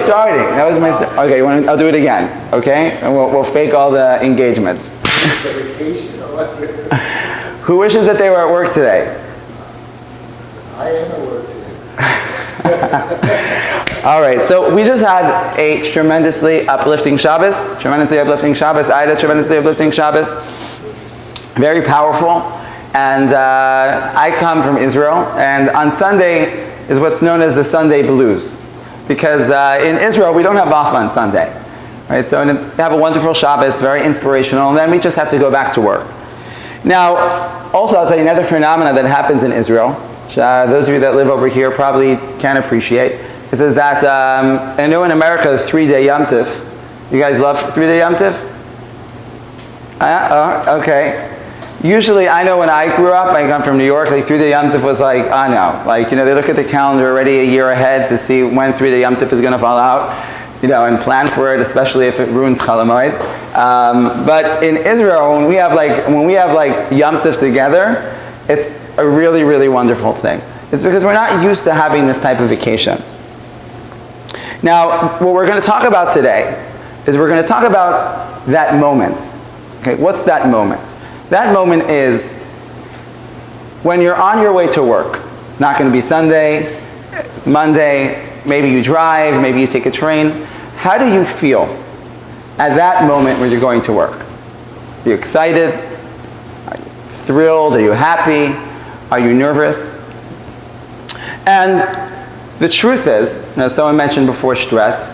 starting. That was my okay, I'll do it again, okay? And we'll fake all the engagements. Who wishes that they were at work today? I am at work today. All right, so we just had a tremendously uplifting Shabbos. I had a tremendously uplifting Shabbos. Very powerful. And I come from Israel, and on Sunday is what's known as the Sunday blues. Because in Israel, we don't have Baffa on Sunday. Right? So we have a wonderful Shabbos, very inspirational, and then we just have to go back to work. Now, also I'll tell you another phenomenon that happens in Israel, which those of you that live over here probably can appreciate. It says that, I know in America, the 3-day Yom Tov. You guys love 3-day Yom Tov? Okay. Usually, I know when I grew up, I come from New York, like 3-day Yom Tov was like, I know. Like, they look at the calendar already a year ahead to see when 3-day Yom Tov is going to fall out, and plan for it, especially if it ruins Chol Hamoed. But in Israel, when we have Yom Tov together, it's a really, really wonderful thing. It's because we're not used to having this type of vacation. Now, what we're going to talk about today is we're going to talk about that moment. Okay, what's that moment? That moment is when you're on your way to work. Not going to be Sunday, it's Monday, maybe you drive, maybe you take a train. How do you feel at that moment when you're going to work? Are you excited? Are you thrilled? Are you happy? Are you nervous? And the truth is, someone mentioned before stress.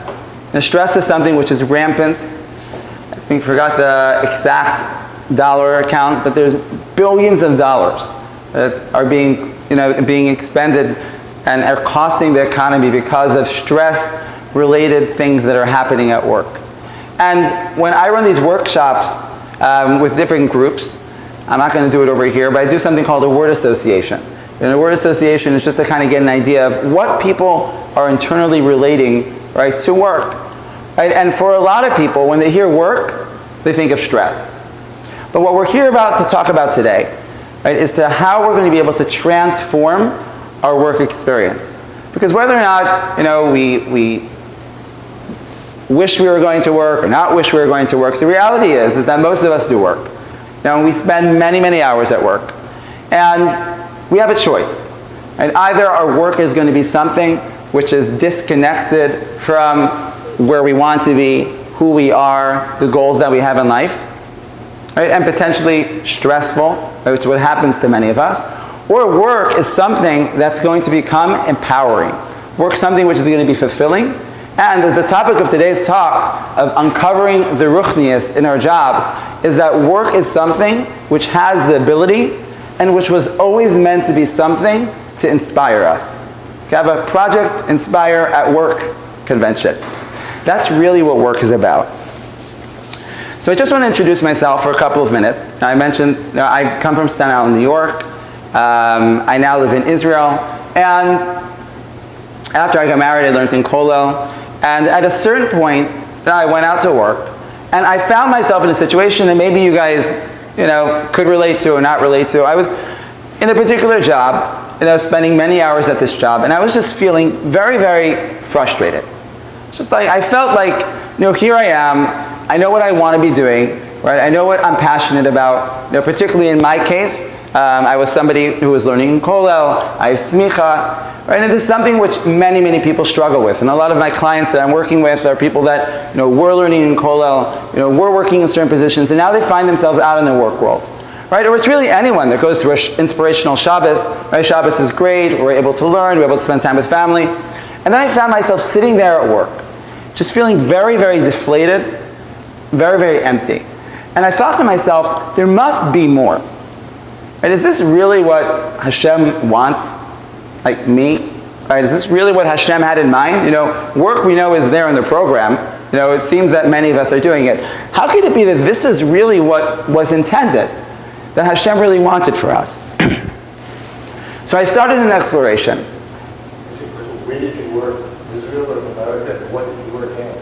Now, stress is something which is rampant. I think I forgot the exact dollar account, but there's billions of dollars that are being expended and are costing the economy because of stress-related things that are happening at work. And when I run these workshops with different groups, I'm not going to do it over here, but I do something called a word association. And a word association is just to kind of get an idea of what people are internally relating, right, to work. Right? And for a lot of people, when they hear work, they think of stress. But what we're here about to talk about today, right, is to how we're going to be able to transform our work experience. Because whether or not, we wish we were going to work or not wish we were going to work, the reality is that most of us do work. We spend many, many hours at work. And we have a choice. And either our work is going to be something which is disconnected from where we want to be, who we are, the goals that we have in life, right? And potentially stressful, which is what happens to many of us. Or work is something that's going to become empowering. Work something which is going to be fulfilling. And as the topic of today's talk of uncovering the Ruchnius in our jobs is that work is something which has the ability and which was always meant to be something to inspire us. We have a Project Inspire at Work convention. That's really what work is about. So I just want to introduce myself for a couple of minutes. I mentioned I come from Staten Island, New York. I now live in Israel. And after I got married, I learned in Kollel. And at a certain point, I went out to work. And I found myself in a situation that maybe you guys could relate to or not relate to. I was in a particular job, spending many hours at this job, and I was just feeling very, very frustrated. Just like, I felt like, here I am, I know what I want to be doing, right? I know what I'm passionate about. Particularly in my case, I was somebody who was learning in Kollel, I have smicha, right? And this is something which many, many people struggle with. And a lot of my clients that I'm working with are people that, were learning in Kollel, were working in certain positions, and now they find themselves out in the work world, right? Or it's really anyone that goes through an inspirational Shabbos, right? Shabbos is great, we're able to learn, we're able to spend time with family. And then I found myself sitting there at work, just feeling very, very deflated, very, very empty. And I thought to myself, there must be more. Right? Is this really what Hashem wants? Like me? Right? Is this really what Hashem had in mind? Work we know is there in the program. It seems that many of us are doing it. How could it be that this is really what was intended? That Hashem really wanted for us? So I started an exploration. Where did you work? Israel or America? What did you work in?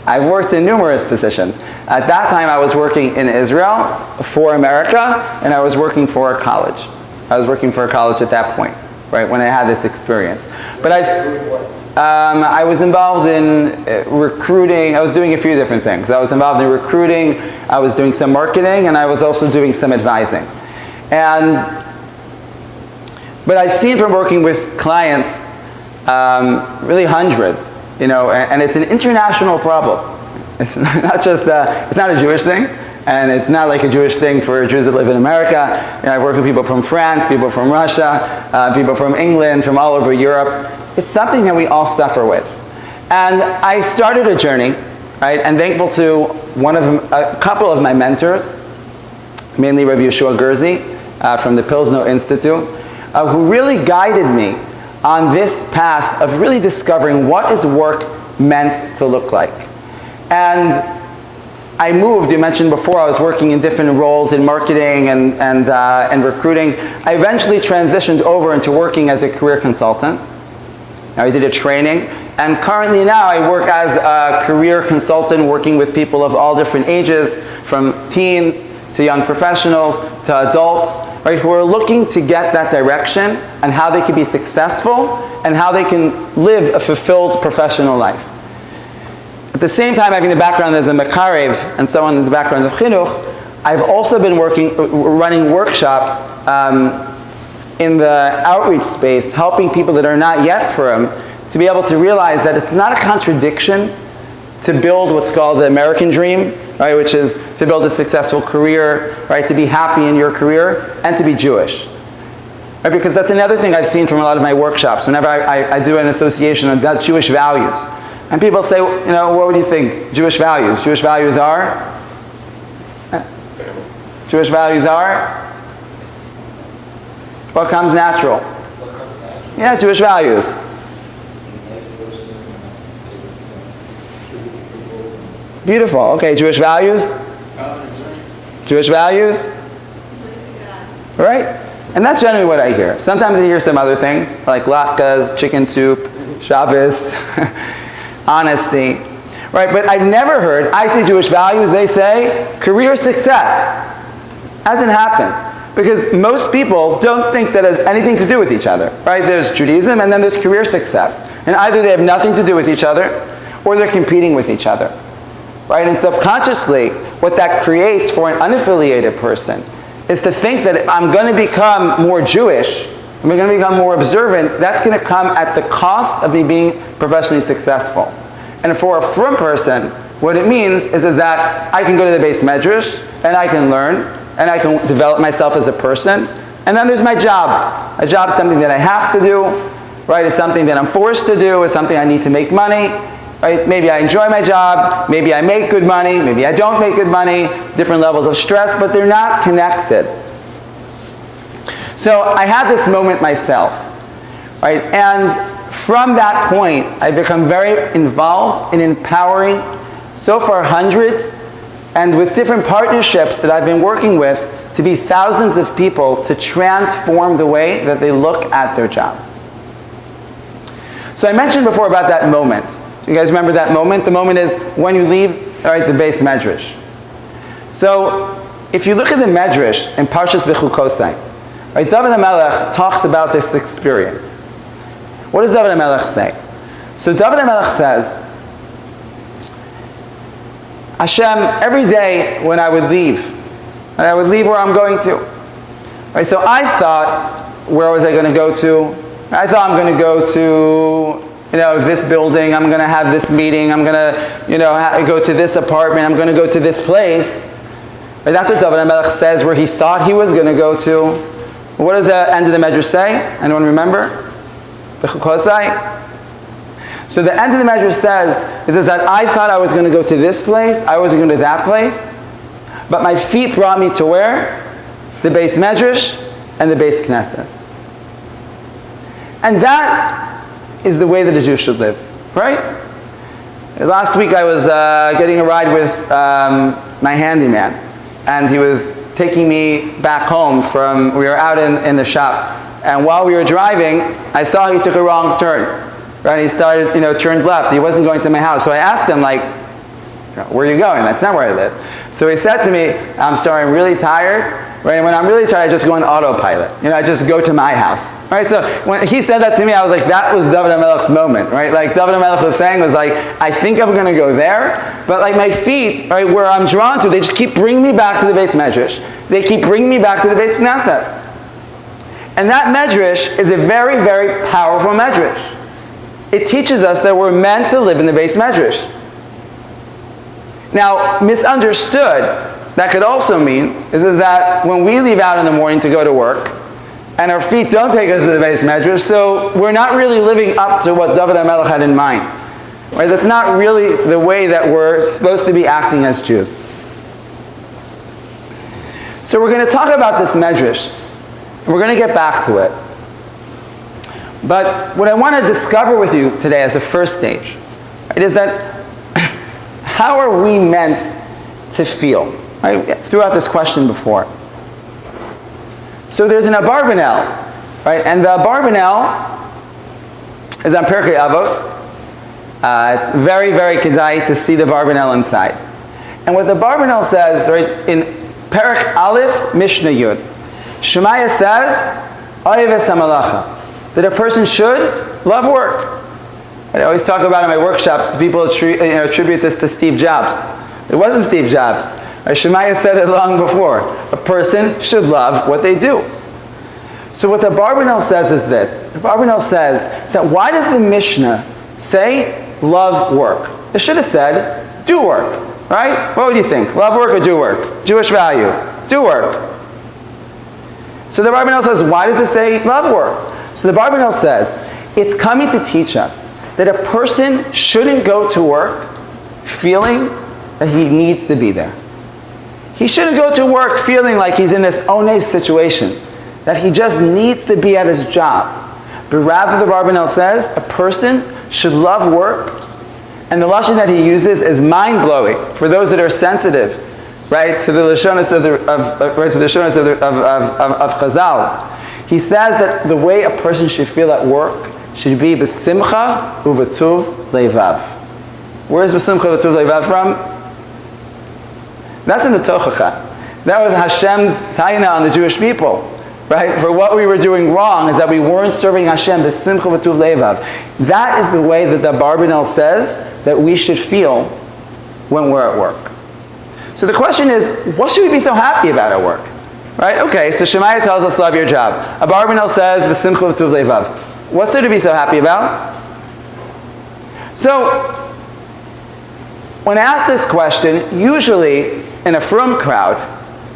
I've worked in numerous positions. At that time, I was working in Israel for America, and I was working for a college. I was working for a college at that point, right, when I had this experience. But doing what? I was involved in recruiting. I was doing a few different things. I was involved in recruiting, I was doing some marketing, and I was also doing some advising. But I've seen from working with clients, really hundreds, and it's an international problem. It's not just, it's not a Jewish thing, and it's not like a Jewish thing for Jews that live in America. I work with people from France, people from Russia, people from England, from all over Europe. It's something that we all suffer with. And I started a journey, right, and thankful to a couple of my mentors, mainly Rabbi Yeshua Gerzi from the Pilsner Institute, who really guided me on this path of really discovering what is work meant to look like. And I moved, you mentioned before, I was working in different roles in marketing and recruiting. I eventually transitioned over into working as a career consultant. I did a training, and currently now I work as a career consultant working with people of all different ages, from teens to young professionals to adults, right, who are looking to get that direction and how they can be successful and how they can live a fulfilled professional life. At the same time, having the background as a mekarev and so on as a background of chinuch, I've also been running workshops in the outreach space, helping people that are not yet frum to be able to realize that it's not a contradiction to build what's called the American dream, right, which is to build a successful career, right, to be happy in your career, and to be Jewish. Right, because that's another thing I've seen from a lot of my workshops. Whenever I do an association about Jewish values, and people say, what do you think? Jewish values. Jewish values are? Jewish values are? What comes natural? Yeah, Jewish values. Beautiful. Okay, Jewish values? Jewish values? Right? And that's generally what I hear. Sometimes I hear some other things, like latkes, chicken soup, Shabbos, honesty. Right? But I've never heard, I say Jewish values, they say career success. Hasn't happened. Because most people don't think that has anything to do with each other, right? There's Judaism and then there's career success. And either they have nothing to do with each other or they're competing with each other, right? And subconsciously, what that creates for an unaffiliated person is to think that if I'm going to become more Jewish, I'm going to become more observant, that's going to come at the cost of me being professionally successful. And for a frum person, what it means is that I can go to the base medrash and I can learn, and I can develop myself as a person. And then there's my job. A job is something that I have to do, right? It's something that I'm forced to do. It's something I need to make money, right? Maybe I enjoy my job. Maybe I make good money. Maybe I don't make good money. Different levels of stress, but they're not connected. So I had this moment myself, right? And from that point, I've become very involved in empowering, so far hundreds, and with different partnerships that I've been working with, to be thousands of people to transform the way that they look at their job. So I mentioned before about that moment. Do you guys remember that moment? The moment is when you leave, the base medrash. So if you look at the medrash in Parshas Bechukosai, David HaMelech talks about this experience. What does David HaMelech say? So David HaMelech says, Hashem, every day when I would leave where I'm going to. Right, so I thought, where was I going to go to? I thought I'm going to go to, this building. I'm going to have this meeting. I'm going to, go to this apartment. I'm going to go to this place. Right, that's what David HaMelech says, where he thought he was going to go to. What does the end of the medrash say? Anyone remember? Bechukosai. So the end of the medrash says that I thought I was going to go to this place, I was going to that place, but my feet brought me to where? The base medrash and the base knesses. And that is the way that a Jew should live, right? Last week I was getting a ride with my handyman, and he was taking me back home we were out in the shop, and while we were driving, I saw he took a wrong turn. Right, he started, turned left. He wasn't going to my house. So I asked him, where are you going? That's not where I live. So he said to me, I'm sorry, I'm really tired. right? When I'm really tired, I just go on autopilot. I just go to my house, right? So when he said that to me, I was like, that was David HaMelech's moment, right? Like David HaMelech was saying was like, I think I'm going to go there, but like my feet, right, where I'm drawn to, they just keep bringing me back to the Beis Medrash. They keep bringing me back to the Beis Knesset. And that Medrash is a very, very powerful Medrash. It teaches us that we're meant to live in the Beis Medrash. Now, misunderstood, that could also mean is that when we leave out in the morning to go to work, and our feet don't take us to the Beis Medrash, so we're not really living up to what David HaMelech had in mind. Right? That's not really the way that we're supposed to be acting as Jews. So we're going to talk about this Medrash, and we're going to get back to it. But what I want to discover with you today as a first stage, right, is that how are we meant to feel? I threw out this question before. So there's an Abarbanel, right? And the Abarbanel is on Pirkei Avos. It's very, very kedai to see the Abarbanel inside. And what the Abarbanel says, right, in Perek Aleph, Mishnah Yud, Shemaya says, Oyeves HaMalacha, that a person should love work. I always talk about in my workshops, people attribute this to Steve Jobs. It wasn't Steve Jobs. Shemaya said it long before. A person should love what they do. So what the Abarbanel says is this. The Abarbanel says that why does the Mishnah say love work? It should have said do work, right? What would you think? Love work or do work? Jewish value. Do work. So the Abarbanel says, why does it say love work? So the Abarbanel says, it's coming to teach us that a person shouldn't go to work feeling that he needs to be there. He shouldn't go to work feeling like he's in this ones situation, that he just needs to be at his job. But rather, the Abarbanel says, a person should love work, and the lashon that he uses is mind-blowing for those that are sensitive, right, to the lashonos of Chazal. He says that the way a person should feel at work should be b'simcha u'v'tuv leivav. Where's b'simcha u'v'tuv leivav from? That's in the Tochacha. That was Hashem's taina on the Jewish people, right? For what we were doing wrong is that we weren't serving Hashem b'simcha u'v'tuv leivav. That is the way that the Abarbanel says that we should feel when we're at work. So the question is, what should we be so happy about at work? Right? Okay, so Shemaya tells us love your job. Abarbanel says b'simcha u'v'tuv leivav. What's there to be so happy about? So, when asked this question, usually in a frum crowd,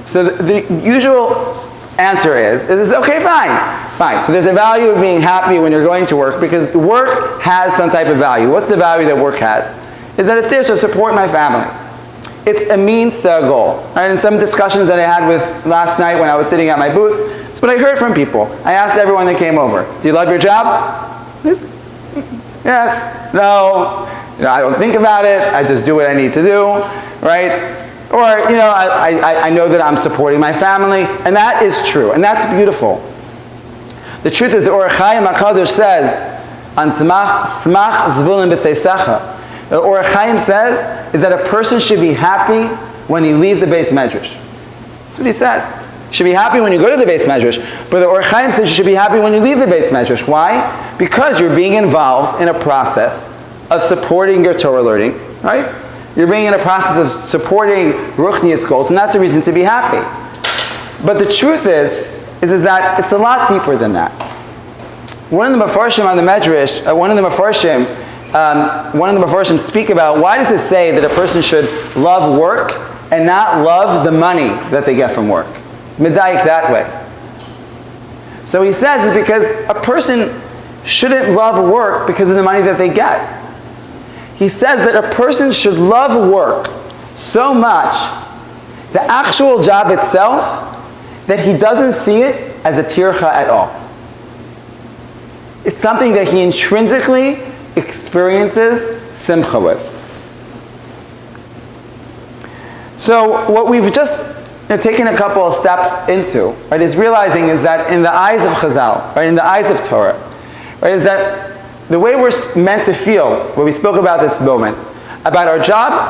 so the usual answer is okay, fine. So there's a value of being happy when you're going to work because work has some type of value. What's the value that work has? Is that it's there to support my family. It's a means to a goal. Right? In some discussions that I had with last night when I was sitting at my booth, it's what I heard from people. I asked everyone that came over, do you love your job? Yes. No. I don't think about it. I just do what I need to do. Right? Or, I know that I'm supporting my family. And that is true. And that's beautiful. The truth is, the Orach Chaim HaKadosh says, on Smach Zvulun B'Seisecha, the Orach Chaim says is that a person should be happy when he leaves the Beis Medrash. That's what he says. You should be happy when you go to the Beis Medrash. But the Orach Chaim says you should be happy when you leave the Beis Medrash. Why? Because you're being involved in a process of supporting your Torah learning, right? You're being in a process of supporting Ruchnius goals, and that's a reason to be happy. But the truth is that it's a lot deeper than that. One of the Mefarshim on the Medrash, one of the Mefarshim speak about why does it say that a person should love work and not love the money that they get from work. It's medayik that way. So he says it's because a person shouldn't love work because of the money that they get. He says that a person should love work so much, the actual job itself, that he doesn't see it as a tircha at all. It's something that he intrinsically experiences simcha with. So what we've just taken a couple of steps into, right, is realizing is that in the eyes of Chazal, right, in the eyes of Torah, right, is that the way we're meant to feel, what we spoke about this moment, about our jobs,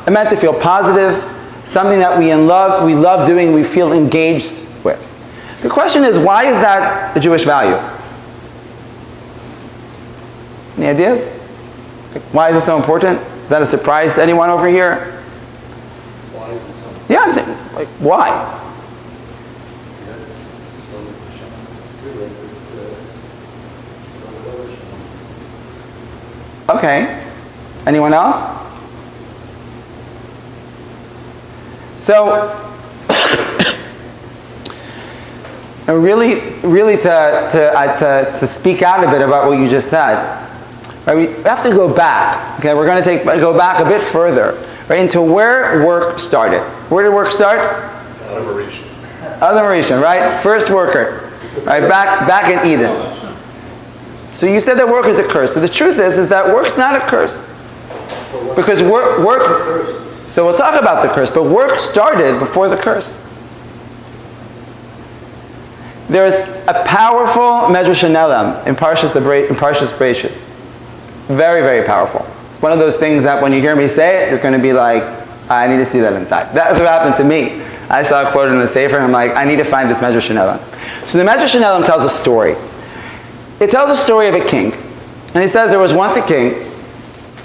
are meant to feel positive, something that we love doing, we feel engaged The question is, why is that a Jewish value? Any ideas? Why is it so important? Is that a surprise to anyone over here? Why is it so? Yeah, I'm saying, like, why? That's what Hashem's doing with the revelation. Okay. Anyone else? So, really to speak out a bit about what you just said, right, we have to go back. Okay, we're going to go back a bit further, right, into where work started. Where did work start? Liberation, right? First worker, right? Back in Eden. So you said that work is a curse. So the truth is that work's not a curse, because work. So we'll talk about the curse, but work started before the curse. There's a powerful Medrash Ne'elam in Parshas Bereishis. Very, very powerful. One of those things that when you hear me say it, you're going to be like, I need to see that inside. That's what happened to me. I saw a quote in the Sefer, and I'm like, I need to find this Medrash Ne'elam. So the Medrash Ne'elam tells a story. It tells a story of a king. And he says there was once a king,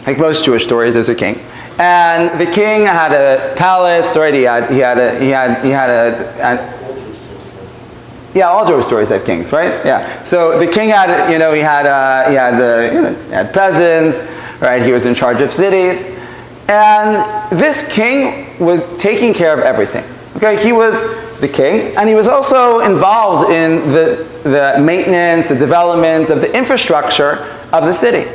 like most Jewish stories, there's a king. And the king had a palace, right? Yeah, all Jewish stories have kings, right? Yeah. So the king had, he had peasants, right? He was in charge of cities, and this king was taking care of everything. Okay, he was the king, and he was also involved in the maintenance, the development of the infrastructure of the city.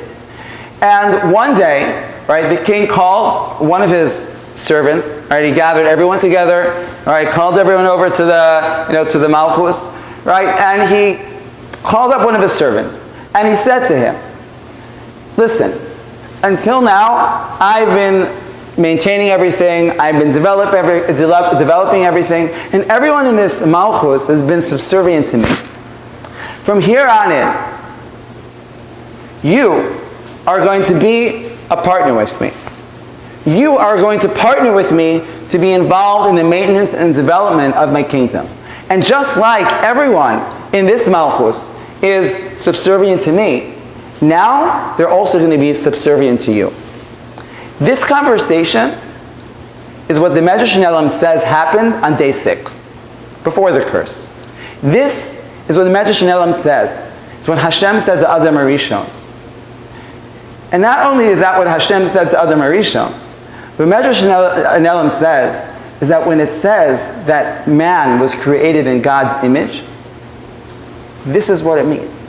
And one day, right, the king called one of his servants, right? He gathered everyone together, right? Called everyone over to the Malchus, right? And he called up one of his servants, and he said to him, "Listen, until now, I've been maintaining everything, I've been developing everything, and everyone in this Malchus has been subservient to me. From here on in, you are going to be a partner with me. You are going to partner with me to be involved in the maintenance and development of my kingdom. And just like everyone in this Malchus is subservient to me, now they're also going to be subservient to you." This conversation is what the Medrash Ne'elam says happened on day 6, before the curse. This is what the Medrash Ne'elam says. It's what Hashem said to Adam HaRishon. And not only is that what Hashem said to Adam HaRishon, but Medrash Ne'elam says is that when it says that man was created in God's image, this is what it means.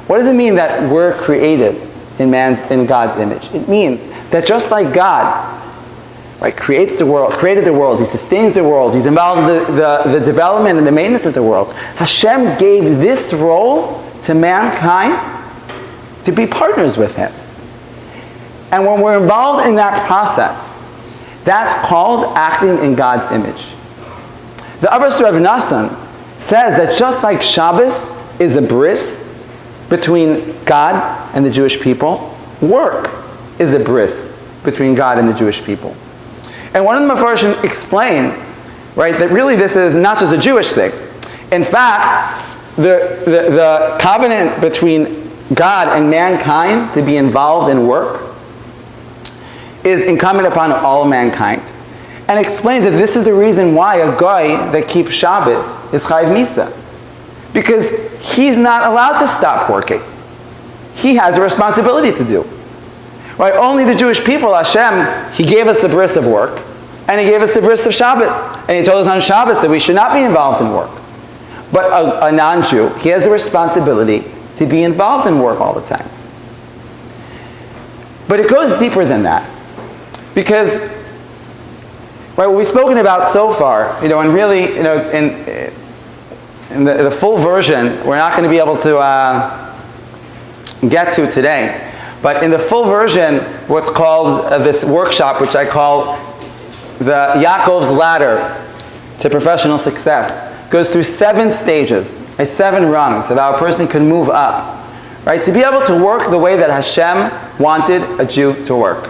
What does it mean that we're created in God's image? It means that just like God, right, created the world, He sustains the world, He's involved in the development and the maintenance of the world, Hashem gave this role to mankind to be partners with Him. And when we're involved in that process, that's called acting in God's image. The Avos Rav Nassan says that just like Shabbos is a bris between God and the Jewish people, work is a bris between God and the Jewish people. And one of the Mefarshim explain, right, that really this is not just a Jewish thing. In fact, the covenant between God and mankind to be involved in work is incumbent upon all mankind. And explains that this is the reason why a guy that keeps Shabbos is Chayiv Misa. Because he's not allowed to stop working. He has a responsibility to do. Right? Only the Jewish people, Hashem, He gave us the bris of work, and He gave us the bris of Shabbos. And He told us on Shabbos that we should not be involved in work. But a non-Jew, he has a responsibility to be involved in work all the time. But it goes deeper than that. Because, right, what we've spoken about so far, and really, in the full version, we're not going to be able to get to today. But in the full version, what's called this workshop, which I call the Yaakov's Ladder to Professional Success, goes through 7 stages, 7 rungs of how a person can move up, right, to be able to work the way that Hashem wanted a Jew to work,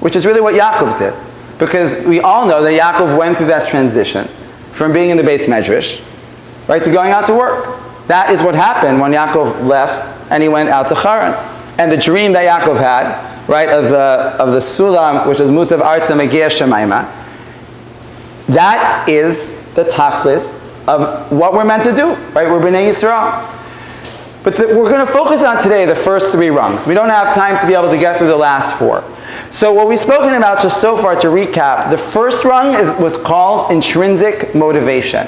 which is really what Yaakov did. Because we all know that Yaakov went through that transition from being in the Beis Medrash, right, to going out to work. That is what happened when Yaakov left and he went out to Haran. And the dream that Yaakov had, right, of the Sulam, which is Mutav Arza Megia Shemaima, that is the tachlis of what we're meant to do, right? We're B'nai Yisrael. But we're going to focus on today the first 3 rungs. We don't have time to be able to get through the last 4. So what we've spoken about just so far, to recap, the first rung is what's called intrinsic motivation.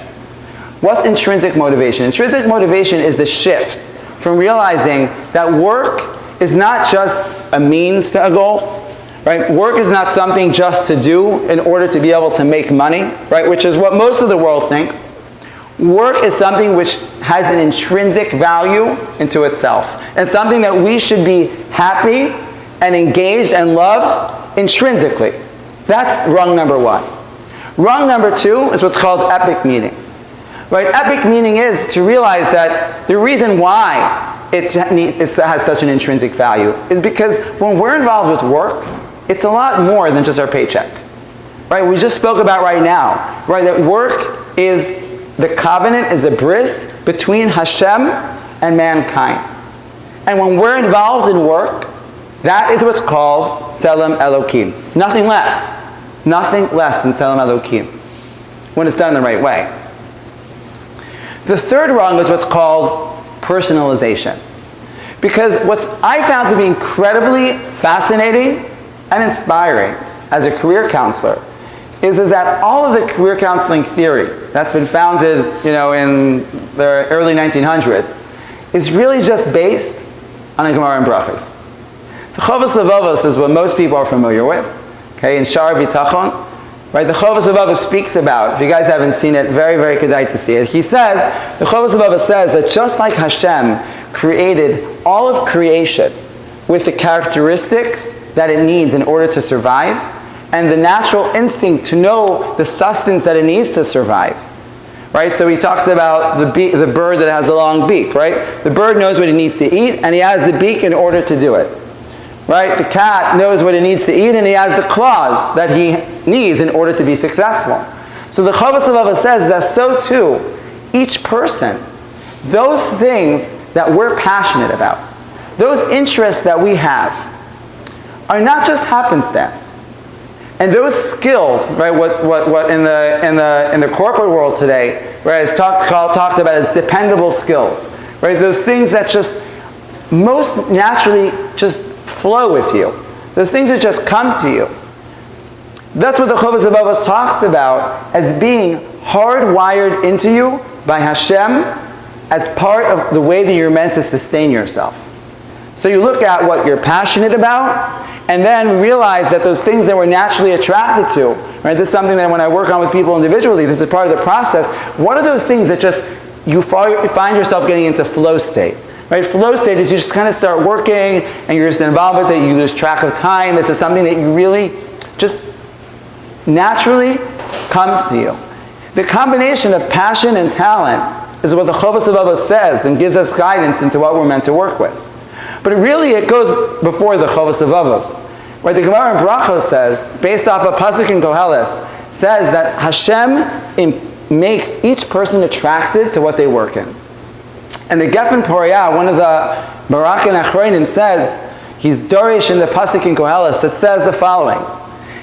What's intrinsic motivation? Intrinsic motivation is the shift from realizing that work is not just a means to a goal, right? Work is not something just to do in order to be able to make money, right? Which is what most of the world thinks. Work is something which has an intrinsic value into itself, and something that we should be happy and engaged and love intrinsically. That's rung number 1. Rung number 2 is what's called epic meaning. Right? Epic meaning is to realize that the reason why it has such an intrinsic value is because when we're involved with work, it's a lot more than just our paycheck. Right? We just spoke about right now, right, that work is the covenant, is a bris between Hashem and mankind. And when we're involved in work, that is what's called Tzelem Elokim. Nothing less. Nothing less than Tzelem Elokim, when it's done the right way. The third rung is what's called personalization. Because what I found to be incredibly fascinating and inspiring as a career counselor is that all of the career counseling theory that's been founded, in the early 1900s is really just based on a Gemara and Brachos. So Chovos Levavos is what most people are familiar with, okay, in Shar B'tachon, right? The Chovos Levavos speaks about, if you guys haven't seen it, very, very kedai to see it. He says, the Chovos Levavos says that just like Hashem created all of creation with the characteristics that it needs in order to survive, and the natural instinct to know the sustenance that it needs to survive. Right? So he talks about the bird that has the long beak, right? The bird knows what it needs to eat, and he has the beak in order to do it. Right? The cat knows what it needs to eat, and he has the claws that he needs in order to be successful. So the Chovos Levavos says that so too, each person, those things that we're passionate about, those interests that we have, are not just happenstance. And those skills, right, what in the corporate world today, right, is talked about as dependable skills, right? Those things that just most naturally just flow with you. Those things that just come to you. That's what the Chovos Levavos talks about as being hardwired into you by Hashem as part of the way that you're meant to sustain yourself. So you look at what you're passionate about, and then realize that those things that we're naturally attracted to, right? This is something that when I work on with people individually, this is part of the process. What are those things that just you find yourself getting into flow state? Right? Flow state is you just kind of start working and you're just involved with it, you lose track of time. This is something that you really just naturally comes to you. The combination of passion and talent is what the Chovos Levavos says and gives us guidance into what we're meant to work with. But it goes before the Chovos Levavos. Right? The Gemara in Brachos says, based off a pasuk in Koheles, says that Hashem makes each person attracted to what they work in. And the Geffen Poriyah, one of the Barak and Achronim, says, he's Dorish in the pasuk in Koheles that says the following.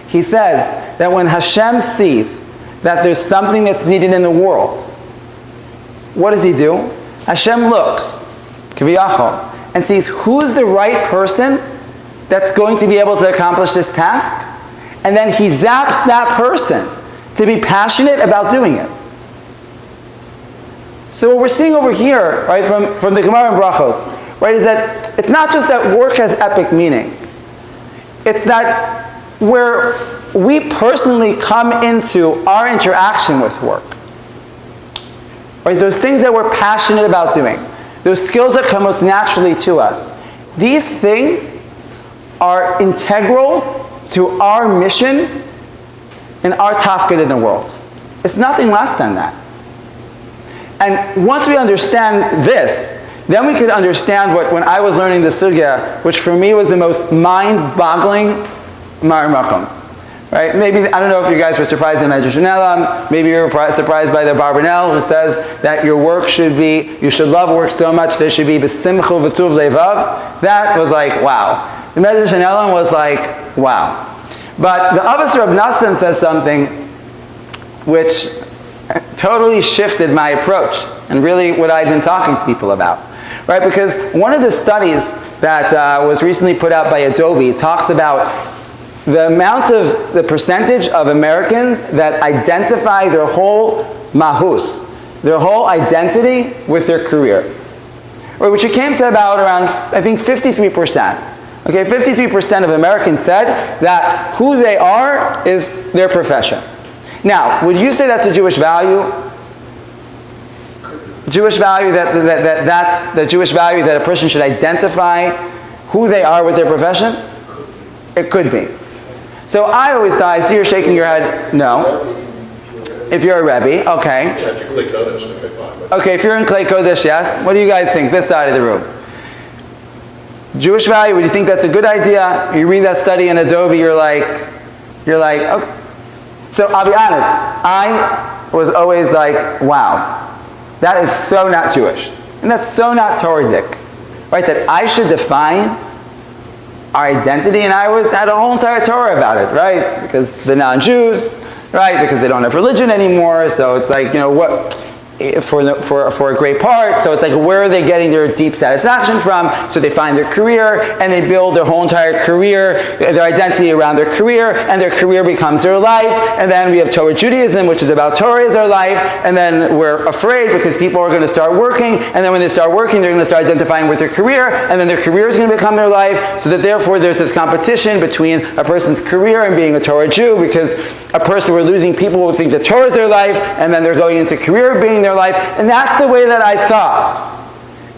He says that when Hashem sees that there's something that's needed in the world, what does he do? Hashem looks, Kiviyachol, and sees who's the right person that's going to be able to accomplish this task, and then he zaps that person to be passionate about doing it. So what we're seeing over here, right, from the Gemara and Brachos, right, is that it's not just that work has epic meaning. It's that where we personally come into our interaction with work, right, those things that we're passionate about doing, those skills that come most naturally to us, these things are integral to our mission and our tafkid in the world. It's nothing less than that. And once we understand this, then we could understand what, when I was learning the sugya, which for me was the most mind-boggling marmakom, Right? Maybe, I don't know if you guys were surprised in Medrash Nelam, maybe you were surprised by the Barbanel who says that your work should be, you should love work so much there should be b'simcha v'tuv levav. That was like, wow. The Medrash Nelam was like, wow. But the Abbas Reb Nassan says something which totally shifted my approach and really what I'd been talking to people about. Right? Because one of the studies that was recently put out by Adobe talks about the percentage of Americans that identify their whole mahus, their whole identity with their career. Right, which it came to about around, I think, 53%. Okay, 53% of Americans said that who they are is their profession. Now, would you say that's a Jewish value? Jewish value that's the Jewish value that a person should identify who they are with their profession? It could be. So I always thought, I see you're shaking your head, no. If you're a Rebbe, okay. Okay, if you're in Klei Kodesh, yes. What do you guys think, this side of the room? Jewish value, would you think that's a good idea? You read that study in Adobe, you're like, okay. So I'll be honest, I was always like, wow, that is so not Jewish. And that's so not Torahic. Right, that I should define our identity, and I would add a whole entire Torah about it, right? Because they're non-Jews, right? Because they don't have religion anymore, so it's like, you know, what, for a great part, so it's like, where are they getting their deep satisfaction from? So they find their career, and they build their whole entire career, their identity around their career, and their career becomes their life, and then we have Torah Judaism, which is about Torah as our life, and then we're afraid because people are going to start working, and then when they start working, they're going to start identifying with their career, and then their career is going to become their life, so that therefore there's this competition between a person's career and being a Torah Jew, because a person, we're losing people who think that Torah is their life, and then they're going into career being their life, and that's the way that I thought.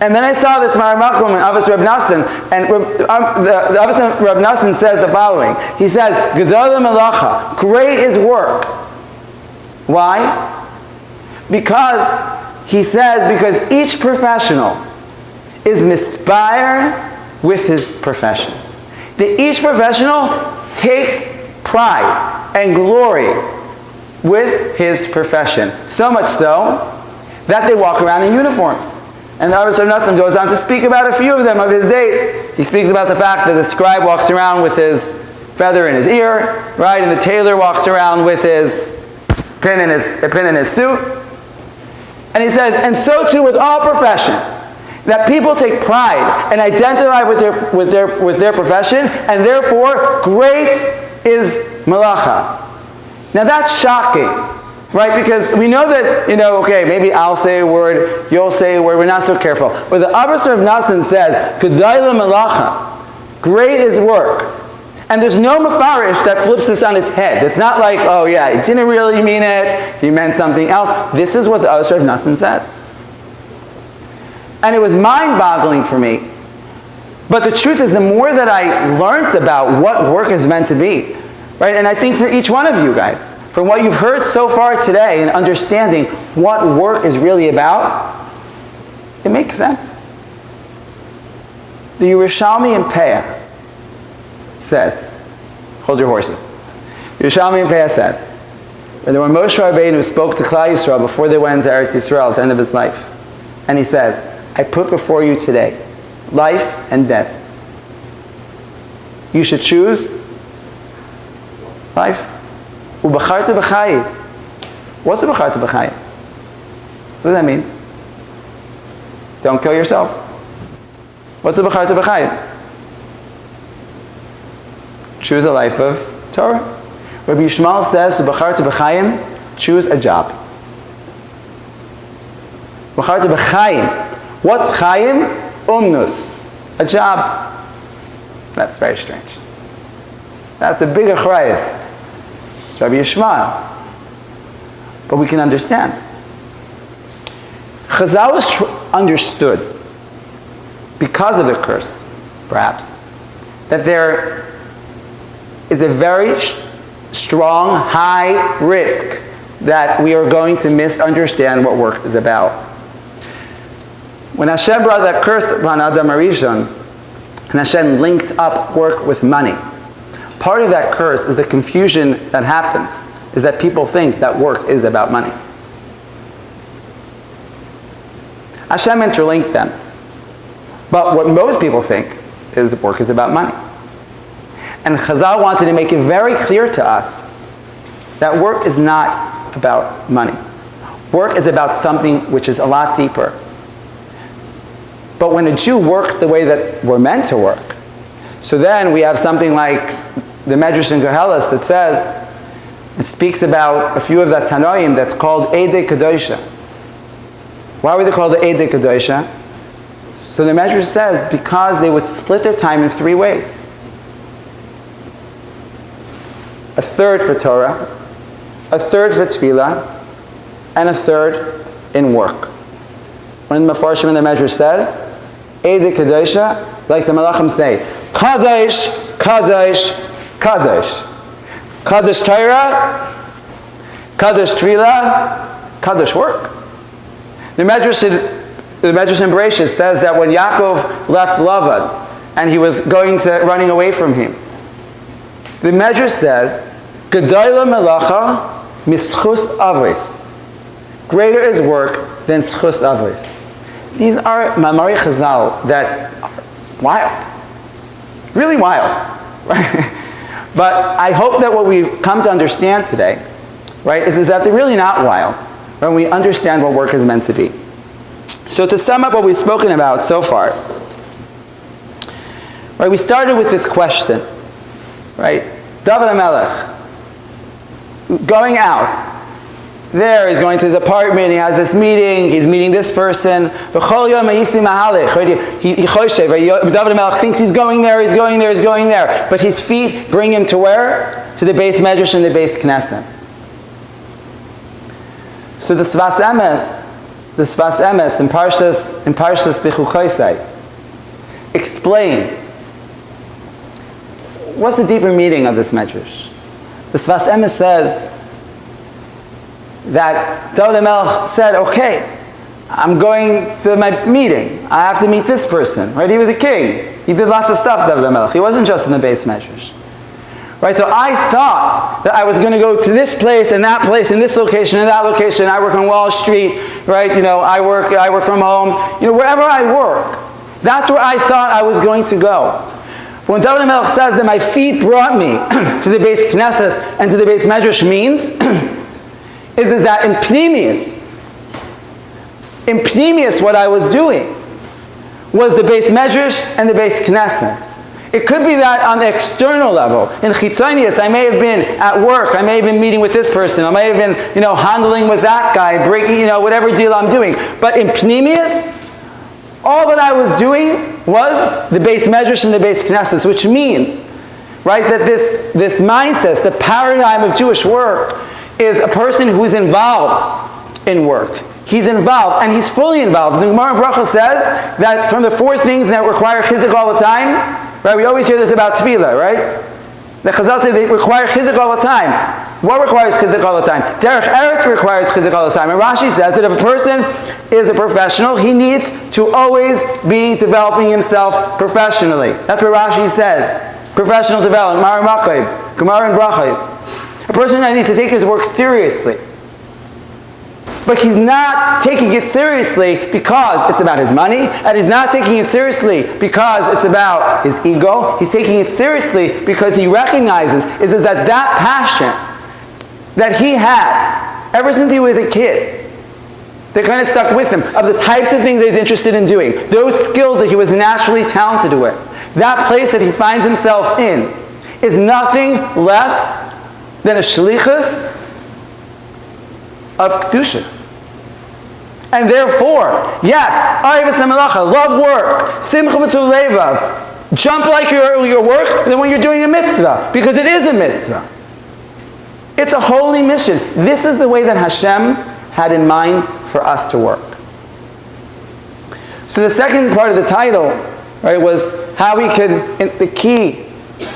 And then I saw this Maramakum and Abbas Reb Nassan, and the Abbas Reb Nassan says the following. He says, Gedol Melacha, great is work. Why? Because, he says, because each professional is mispire with his profession. Each professional takes pride and glory with his profession. So much so that they walk around in uniforms. And the Abbas Reb Nassan goes on to speak about a few of them of his days. He speaks about the fact that the scribe walks around with his feather in his ear, right? And the tailor walks around with his pin in his suit. And he says, and so too with all professions, that people take pride and identify with their profession, and therefore great is melacha. Now that's shocking. Right, because we know that, you know, okay, maybe I'll say a word, you'll say a word, we're not so careful. But the Abbas Reb Nassan says, Kedayla melacha, great is work. And there's no mafarish that flips this on its head. It's not like, oh yeah, he didn't really mean it, he meant something else. This is what the Abbas Reb Nassan says. And it was mind-boggling for me. But the truth is, the more that I learned about what work is meant to be, right, and I think for each one of you guys, from what you've heard so far today and understanding what work is really about, it makes sense. The Yerushalmi in Peah says, hold your horses. The Yerushalmi in Peah says, when Moshe Rabbeinu spoke to Klal Yisrael before they went into Eretz Yisrael at the end of his life, and he says, I put before you today life and death. You should choose life. Ubacharta b'chayim. What's a b'charta b'chayim? What does that mean? Don't kill yourself. What's a b'charta b'chayim? Choose a life of Torah. Rabbi Yishmael says to b'charta b'chayim, choose a job. B'charta b'chayim. What's chayim? Umnus. A job. That's very strange. That's a big achrayus. It's Rabbi Yishmael. But we can understand. Chazal was understood, because of the curse, perhaps, that there is a very strong, high risk that we are going to misunderstand what work is about. When Hashem brought that curse upon Adam Arishon, and Hashem linked up work with money, part of that curse is the confusion that happens, is that people think that work is about money. Hashem interlinked them. But what most people think is work is about money. And Chazal wanted to make it very clear to us that work is not about money. Work is about something which is a lot deeper. But when a Jew works the way that we're meant to work, so then we have something like the Medrash in Koheles that says, it speaks about a few of the Tanoim that's called Eidei Kedosha. Why were they called the Eidei Kedosha? So the Medrash says, because they would split their time in 3 ways. A third for Torah, a third for Tefillah, and a third in work. When the Mefarshim in the Medrash says, Eidei Kedosha, like the Malachim say, Kadosh, Kadosh, Kadosh. Kadosh Torah, Kadosh Tefillah, Kadosh work. The Medrash in Bereshit says that when Yaakov left Lavan and he was running away from him, the Medrash says, Gedola melacha mischus avos. Greater is work than schus avos. These are Mamari Chazal that are wild. Really wild. Right? But I hope that what we've come to understand today, right, is that they're really not wild when we understand what work is meant to be. So to sum up what we've spoken about so far, right, we started with this question, right? David HaMelech, going out. There, he's going to his apartment, he has this meeting, he's meeting this person. David HaMelech thinks he's going there, but his feet bring him to where? To the Beis Medrash and the Beis Knesset. So the Sfas Emes in Parshas B'chukoisai explains what's the deeper meaning of this Medrash. The Sfas Emes says that David HaMelech said, okay, I'm going to my meeting. I have to meet this person, right? He was a king. He did lots of stuff, David HaMelech. He wasn't just in the Beis Medrash. Right, so I thought that I was going to go to this place and that place and this location and that location. I work on Wall Street, right? I work from home. Wherever I work, that's where I thought I was going to go. When David HaMelech says that my feet brought me to the Beis Knesset and to the Beis Medrash means is that in Pnimius, what I was doing was the Beis Medrash and the Beis Knesset. It could be that on the external level. In Chitzonius, I may have been at work, I may have been meeting with this person, I may have been, handling with that guy, breaking, whatever deal I'm doing. But in Pnimius, all that I was doing was the Beis Medrash and the Beis Knesset, which means, right, that this mindset, the paradigm of Jewish work, is a person who is involved in work. He's involved, and he's fully involved. The Gemara in Bracha says that from the 4 things that require chizuk all the time, right? We always hear this about tefillah, right? The Chazal say they require chizuk all the time. What requires chizuk all the time? Derech Eretz requires chizuk all the time. And Rashi says that if a person is a professional, he needs to always be developing himself professionally. That's what Rashi says. Professional development. Mar Makayim, Gemara and Brachos. A person needs to take his work seriously. But he's not taking it seriously because it's about his money, and he's not taking it seriously because it's about his ego. He's taking it seriously because he recognizes that passion that he has ever since he was a kid, that kind of stuck with him, of the types of things that he's interested in doing, those skills that he was naturally talented with, that place that he finds himself in is nothing less than a shlichus of Kedusha. And therefore, yes, love work, simcha v'tov levav, jump like your work than when you're doing a mitzvah, because it is a mitzvah. It's a holy mission. This is the way that Hashem had in mind for us to work. So the second part of the title, right, was how we can, the key,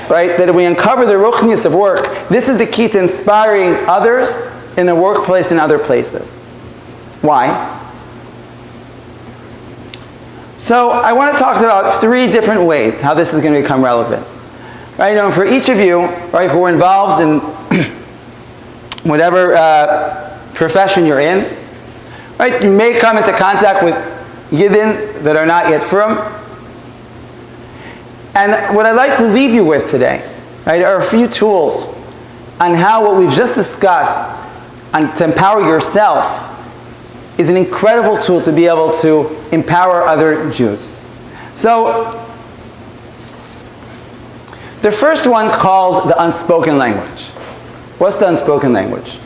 right, that we uncover the Ruchnius of work. This is the key to inspiring others in the workplace and other places. Why? So I want to talk about 3 different ways how this is going to become relevant. right? And for each of you, right, who are involved in whatever profession you're in, right, you may come into contact with Yidden that are not yet frum. And what I'd like to leave you with today, right, are a few tools on how what we've just discussed on to empower yourself is an incredible tool to be able to empower other Jews. So, the first one's called the unspoken language. What's the unspoken language?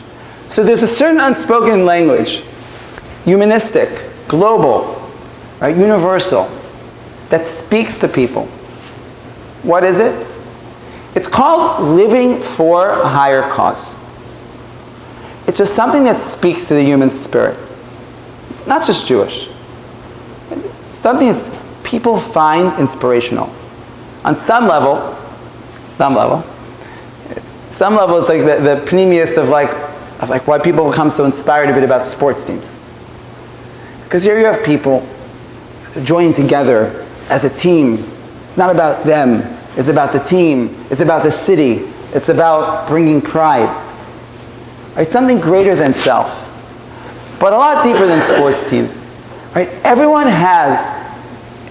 So there's a certain unspoken language, humanistic, global, right, universal, that speaks to people. What is it? It's called living for a higher cause. It's just something that speaks to the human spirit. Not just Jewish. It's something that people find inspirational. On some level, it's like the pneumiest of why people become so inspired a bit about sports teams. Because here you have people joining together as a team. It's not about them. It's about the team. It's about the city. It's about bringing pride. It's something greater than self, but a lot deeper than sports teams. Right? Everyone has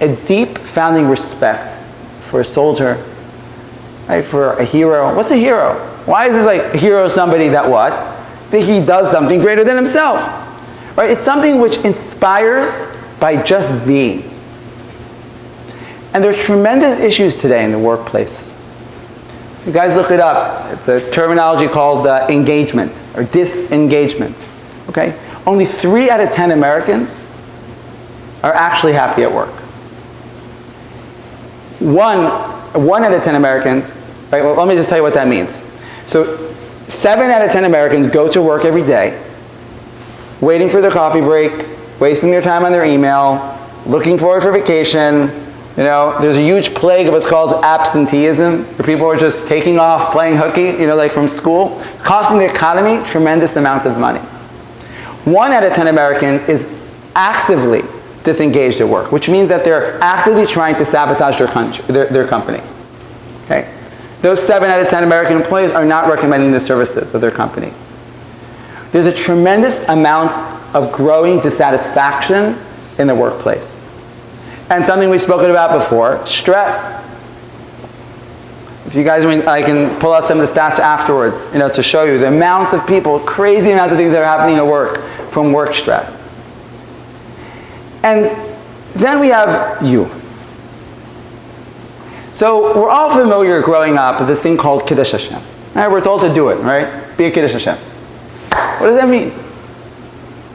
a deep founding respect for a soldier, right? For a hero. What's a hero? Why is this like a hero somebody that what? That he does something greater than himself. Right? It's something which inspires by just being. And there are tremendous issues today in the workplace. You guys look it up. It's a terminology called engagement or disengagement. Okay? Only 3 out of 10 Americans are actually happy at work. One out of 10 Americans, right? Well, let me just tell you what that means. So 7 out of 10 Americans go to work every day, waiting for their coffee break, wasting their time on their email, looking forward for vacation. You know, there's a huge plague of what's called absenteeism, where people are just taking off, playing hooky, like from school, costing the economy tremendous amounts of money. 1 out of 10 Americans is actively disengaged at work, which means that they're actively trying to sabotage their company. Okay? Those 7 out of 10 American employees are not recommending the services of their company. There's a tremendous amount of growing dissatisfaction in the workplace. And something we've spoken about before, stress. If you guys, I can pull out some of the stats afterwards, to show you the amounts of people, crazy amounts of things that are happening at work from work stress. And then we have you. So we're all familiar growing up with this thing called Kiddush Hashem. Right? We're told to do it, right? Be a Kiddush Hashem. What does that mean?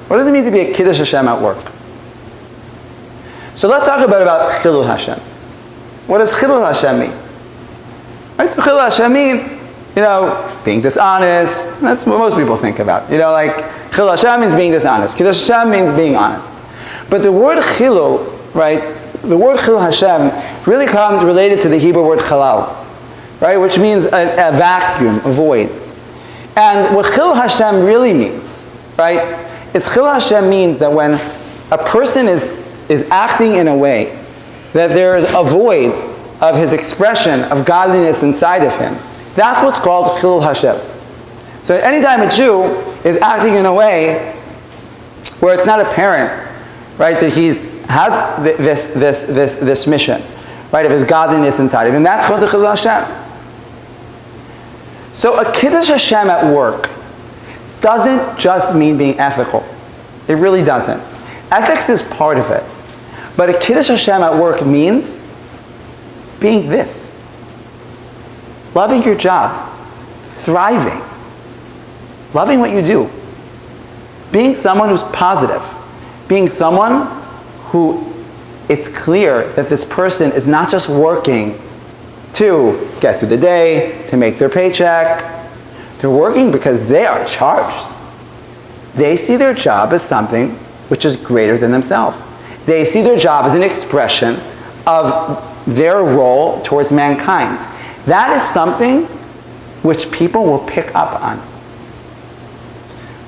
What does it mean to be a Kiddush Hashem at work? So let's talk about Chilul Hashem. What does Chilul Hashem mean? Right, so Chilul Hashem means, being dishonest. That's what most people think about. Like Chilul Hashem means being dishonest. Kiddush Hashem means being honest. But the word Chilul, right? The word Chilul Hashem really comes related to the Hebrew word Chalal, right? Which means a vacuum, a void. And what Chilul Hashem really means, right? Is Chilul Hashem means that when a person is acting in a way that there is a void of his expression of godliness inside of him. That's what's called Chilul Hashem. So anytime a Jew is acting in a way where it's not apparent, right, that he has this mission, right, of his godliness inside of him, that's called the Chilul Hashem. So a Kiddush Hashem at work doesn't just mean being ethical. It really doesn't. Ethics is part of it. But a Kiddush Hashem at work means being this. Loving your job. Thriving. Loving what you do. Being someone who's positive. Being someone who it's clear that this person is not just working to get through the day, to make their paycheck. They're working because they are charged. They see their job as something which is greater than themselves. They see their job as an expression of their role towards mankind. That is something which people will pick up on.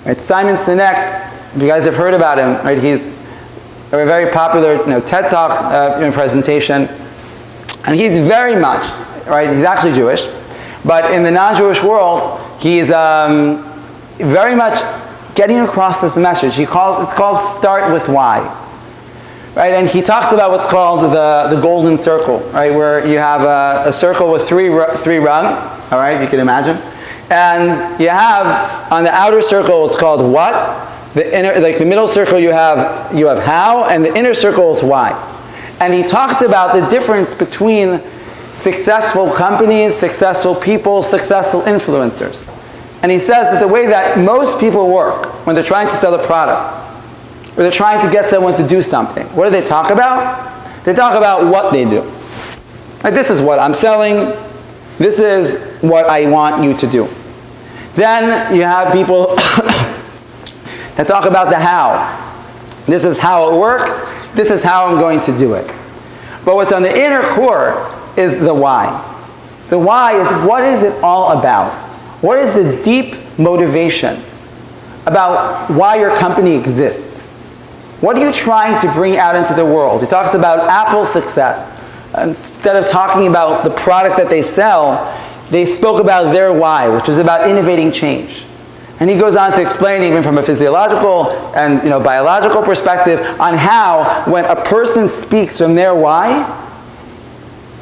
Right? Simon Sinek, you guys have heard about him, right? He's a very popular TED Talk presentation. And he's very much, right? He's actually Jewish, but in the non-Jewish world, he's very much getting across this message. It's called Start With Why. Right? And he talks about what's called the golden circle, right? Where you have a circle with three rungs, all right, you can imagine. And you have, on the outer circle, it's called what? The inner, like the middle circle, you have how, and the inner circle is why. And he talks about the difference between successful companies, successful people, successful influencers. And he says that the way that most people work when they're trying to sell a product, or they're trying to get someone to do something, what do they talk about? They talk about what they do. Like, this is what I'm selling. This is what I want you to do. Then you have people that talk about the how. This is how it works. This is how I'm going to do it. But what's on the inner core is the why. The why is, what is it all about? What is the deep motivation about why your company exists? What are you trying to bring out into the world? He talks about Apple's success. Instead of talking about the product that they sell, they spoke about their why, which is about innovating change. And he goes on to explain, even from a physiological and biological perspective, on how when a person speaks from their why,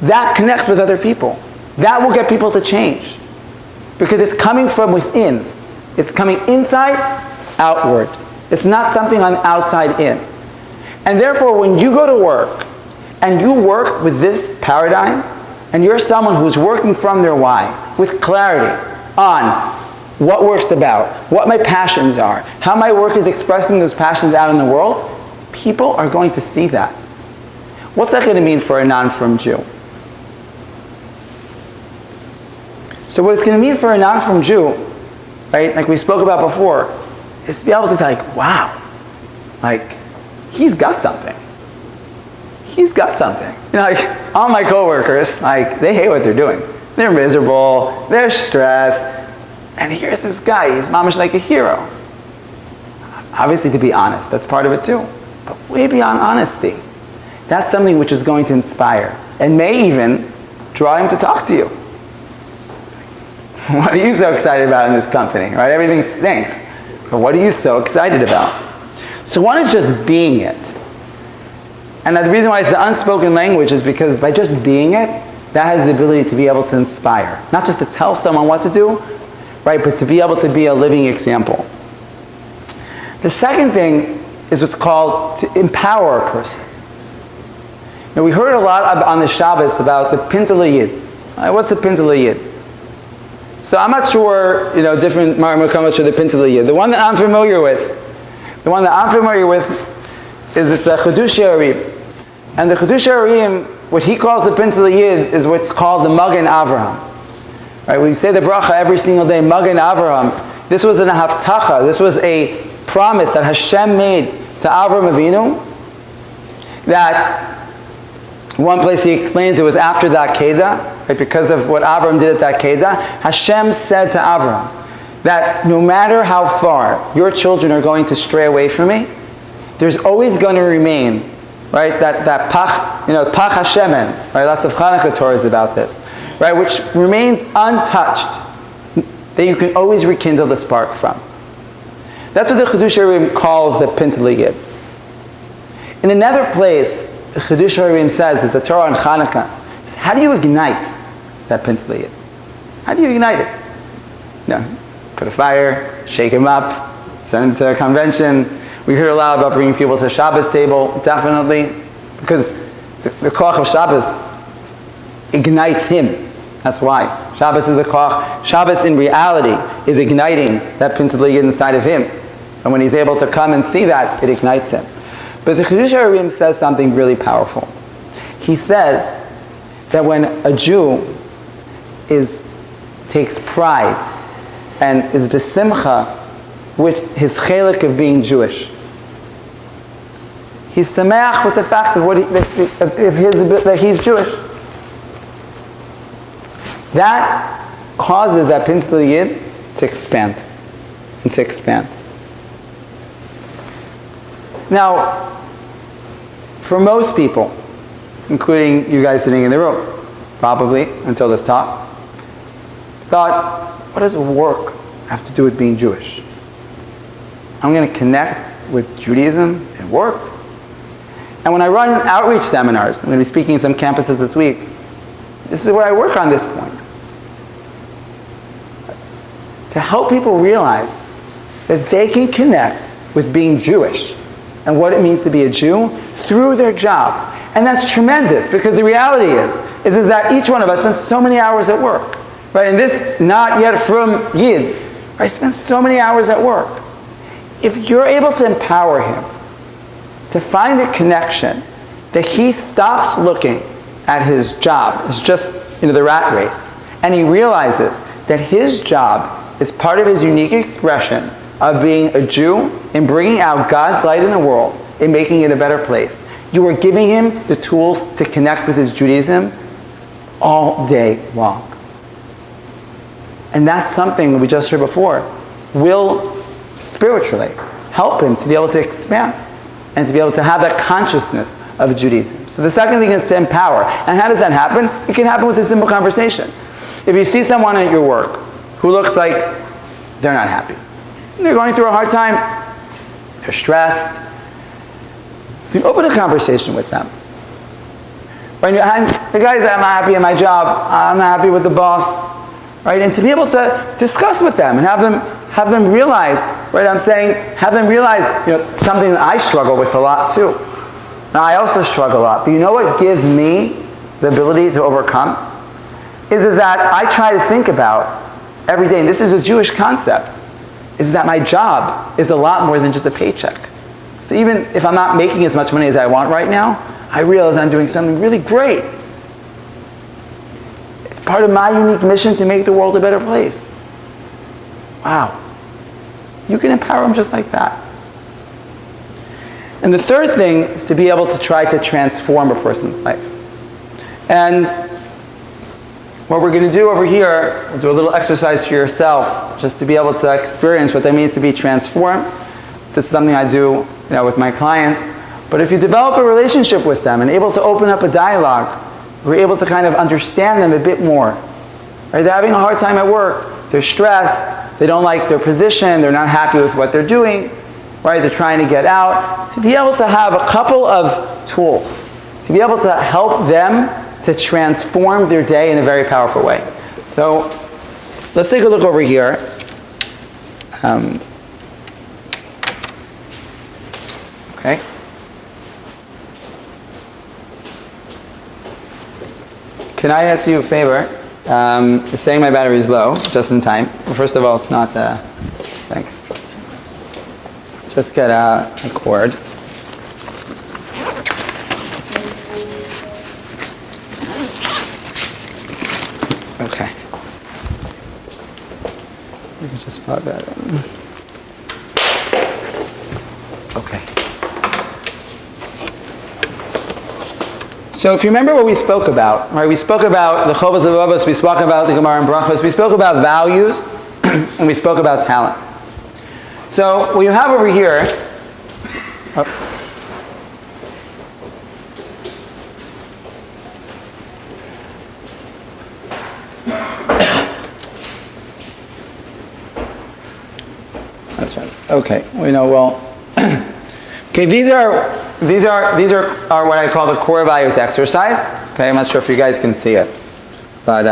that connects with other people. That will get people to change. Because it's coming from within. It's coming inside, outward. It's not something on the outside in. And therefore, when you go to work, and you work with this paradigm, and you're someone who's working from their why, with clarity on what work's about, what my passions are, how my work is expressing those passions out in the world, people are going to see that. What's that going to mean for a non-frum Jew? So what it's going to mean for a non-frum Jew, right, like we spoke about before, is to be able to think, like, wow, like, he's got something. He's got something. Like, all my coworkers, like, they hate what they're doing. They're miserable, they're stressed, and here's this guy, he's mamash like a hero. Obviously, to be honest, that's part of it too. But way beyond honesty, that's something which is going to inspire, and may even draw him to talk to you. What are you so excited about in this company, right? Everything stinks. But what are you so excited about? So one is just being it. And the reason why it's the unspoken language is because by just being it, that has the ability to be able to inspire. Not just to tell someone what to do, right, but to be able to be a living example. The second thing is what's called to empower a person. Now, we heard a lot on the Shabbos about the Pintel Yid. What's the Pintel Yid? So I'm not sure, different Maramakomas for the Pintel Yid. The one that I'm familiar with, is it's the Chedush Arim. And the Chedush Arim, what he calls the Pintel Yid, is what's called the Magen Avraham. Right? We say the bracha every single day, Magen Avraham. This was an haftacha. This was a promise that Hashem made to Avram Avinu. That one place he explains it was after that Akedah, right? Because of what Avram did at that Akedah. Hashem said to Avram that no matter how far your children are going to stray away from me, there's always going to remain, right, that pach, pach Hashemen, right? Lots of Chanukah Torah is about this, right, which remains untouched, that you can always rekindle the spark from. That's what the Chedush Arim calls the Pintel Yid. In another place, the Chedush Arim says, it's a Torah on Chanukah, how do you ignite that Pintel Yid? How do you ignite it? Put a fire, shake him up, send him to a convention. We heard a lot about bringing people to a Shabbos table, definitely, because the koach of Shabbos ignites him. That's why. Shabbos is a koach. Shabbos in reality is igniting that Pintel Yid inside of him. So when he's able to come and see that, it ignites him. But the Chedush Arim says something really powerful. He says that when a Jew takes pride and is besimcha with his chelik of being Jewish, he's sameach with the fact of that he's Jewish. That causes that Pintel Yid to expand and to expand. Now, for most people, including you guys sitting in the room, probably, until this talk, thought, what does work have to do with being Jewish? I'm going to connect with Judaism and work. And when I run outreach seminars, I'm going to be speaking in some campuses this week, this is where I work on this point. To help people realize that they can connect with being Jewish and what it means to be a Jew through their job. And that's tremendous, because the reality is that each one of us spends so many hours at work. Right? And this not yet from Yid, right? Spends so many hours at work. If you're able to empower him to find a connection, that he stops looking at his job as just the rat race, and he realizes that his job is part of his unique expression of being a Jew and bringing out God's light in the world and making it a better place. You are giving him the tools to connect with his Judaism all day long. And that's something that we just heard before will spiritually help him to be able to expand and to be able to have that consciousness of Judaism. So the second thing is to empower. And how does that happen? It can happen with a simple conversation. If you see someone at your work who looks like they're not happy, they're going through a hard time, they're stressed, you open a conversation with them. Right? The guys, I'm not happy in my job, I'm not happy with the boss. Right? And to be able to discuss with them and have them realize, right? I'm saying, have them realize, something that I struggle with a lot too. Now, I also struggle a lot. But you know what gives me the ability to overcome? Is that I try to think about every day, and this is a Jewish concept, is that my job is a lot more than just a paycheck. So even if I'm not making as much money as I want right now, I realize I'm doing something really great. It's part of my unique mission to make the world a better place. Wow. You can empower them just like that. And the third thing is to be able to try to transform a person's life. And what we're going to do over here, we'll do a little exercise for yourself, just to be able to experience what that means to be transformed. This is something I do with my clients. But if you develop a relationship with them and able to open up a dialogue, we're able to kind of understand them a bit more. Right? They're having a hard time at work. They're stressed. They don't like their position. They're not happy with what they're doing. Right? They're trying to get out. To be able to have a couple of tools, to be able to help them to transform their day in a very powerful way. So let's take a look over here. Okay. Can I ask you a favor? It's saying my battery is low, just in time. Well, first of all, it's not, thanks. Just get a cord. Okay. We can just plug that in. Okay. So if you remember what we spoke about, right? We spoke about the Chovos Levavos, we spoke about the Gemara and Brachos, we spoke about values, and we spoke about talents. So what you have over here, that's right. Okay. Okay. These are what I call the core values exercise. Okay. I'm not sure if you guys can see it, but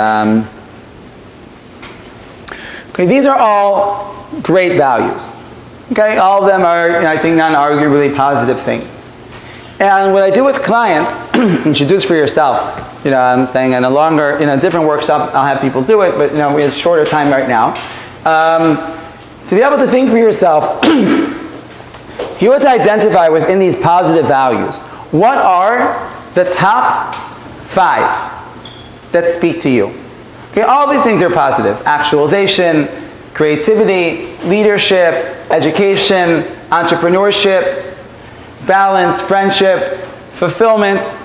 okay. These are all great values. Okay. All of them are, I think, non-arguably positive things. And what I do with clients, introduce for yourself. I'm saying in a different workshop, I'll have people do it, but we have shorter time right now. To be able to think for yourself, you want to identify within these positive values, what are the top 5 that speak to you? Okay, all these things are positive. Actualization, creativity, leadership, education, entrepreneurship, balance, friendship, fulfillment.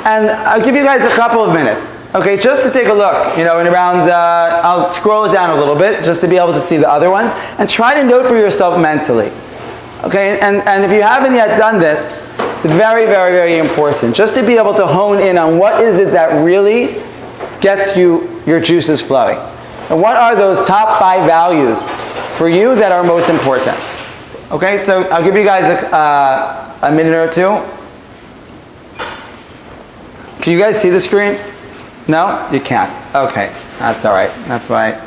And I'll give you guys a couple of minutes, okay, just to take a look, and around, I'll scroll it down a little bit just to be able to see the other ones, and try to note for yourself mentally. Okay, and if you haven't yet done this, it's very, very, very important just to be able to hone in on what is it that really gets you your juices flowing. And what are those top 5 values for you that are most important? Okay, so I'll give you guys a minute or two. Can you guys see the screen? No? You can't. Okay, that's all right. That's why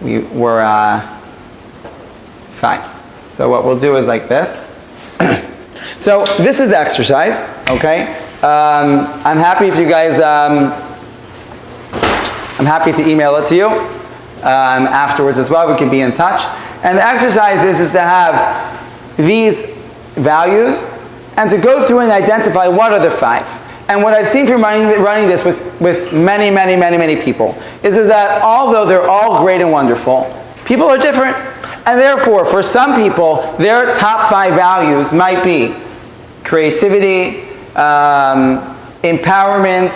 we're fine. So what we'll do is like this. So this is the exercise, okay? I'm happy if you guys, I'm happy to email it to you afterwards as well. We can be in touch. And the exercise is to have these values and to go through and identify what are the 5. And what I've seen from running this with many people is that although they're all great and wonderful, people are different. And therefore, for some people, their top 5 values might be creativity, empowerment,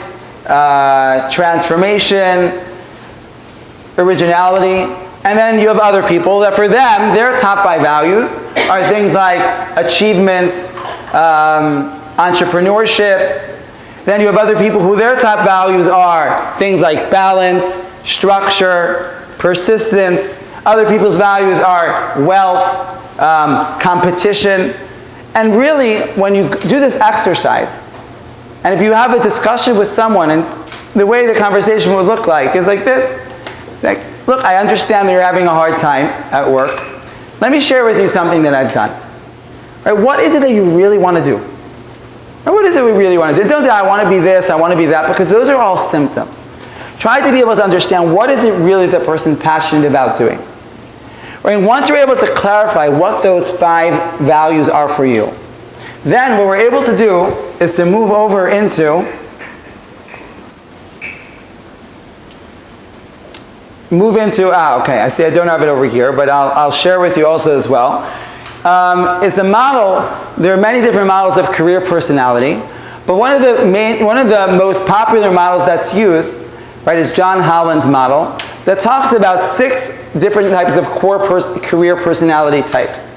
transformation, originality. And then you have other people that for them, their top 5 values are things like achievement, entrepreneurship. Then you have other people who their top values are things like balance, structure, persistence. Other people's values are wealth, competition. And really, when you do this exercise, and if you have a discussion with someone, and the way the conversation would look like is like this. It's like, look, I understand that you're having a hard time at work. Let me share with you something that I've done. Right, what is it that you really want to do? Or what is it we really want to do? Don't say, I want to be this, I want to be that, because those are all symptoms. Try to be able to understand what is it really that person's passionate about doing. Right, and once you're able to clarify what those 5 values are for you, then what we're able to do is to move over into okay, I see I don't have it over here, but I'll share with you also as well. Is the model, there are many different models of career personality, but one of the most popular models that's used, right, is John Holland's model that talks about 6 different types of career personality types.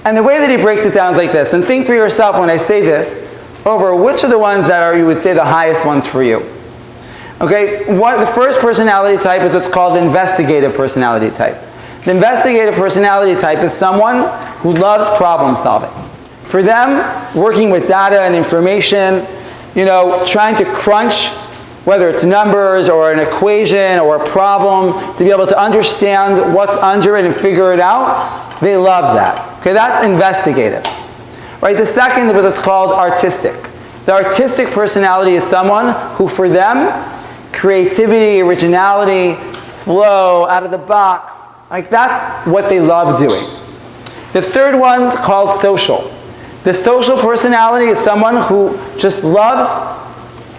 And the way that he breaks it down is like this, and think for yourself when I say this, over which are the ones that are, you would say, the highest ones for you. Okay, the first personality type is what's called the investigative personality type. The investigative personality type is someone who loves problem solving. For them, working with data and information, trying to crunch, whether it's numbers or an equation or a problem, to be able to understand what's under it and figure it out, they love that. Okay, that's investigative. Right, the second is what's called artistic. The artistic personality is someone who, for them, creativity, originality, flow, out of the box, like that's what they love doing. The third one's called social. The social personality is someone who just loves